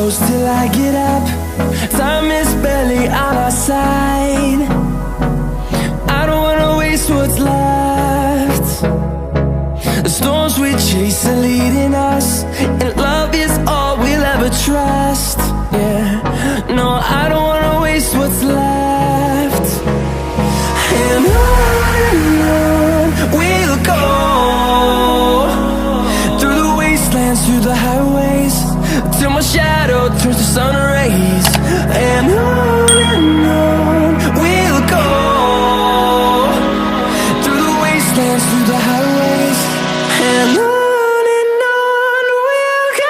close till I get up. Time is barely on our side. I don't wanna waste what's left. The storms we chase are leading us, and love is all we'll ever trust. Yeah, no, I don't wanna waste what's left. And on we'll go, through the wastelands, through the highways, till my shadow turns to sun rays. And on we'll go, through the wastelands, through the highways, and on we'll go.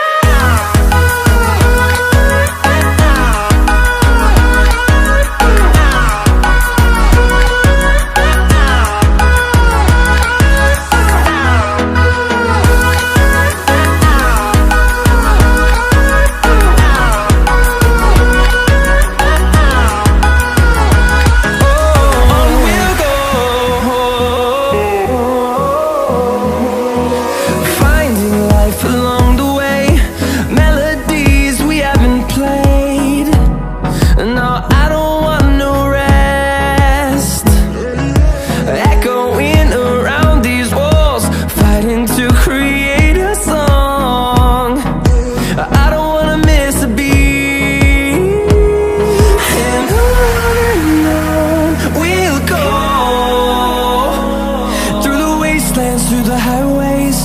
Through the highways,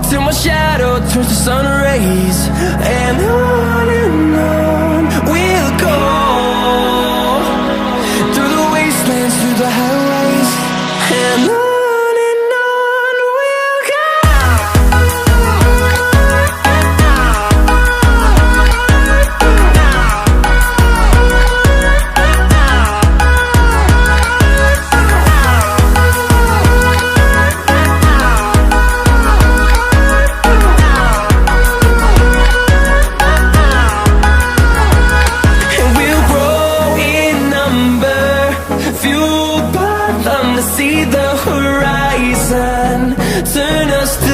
till my shadow turns to sun rays. And on we'll go, through the wastelands, through the highways, and on we'll go. See the horizon, turn us to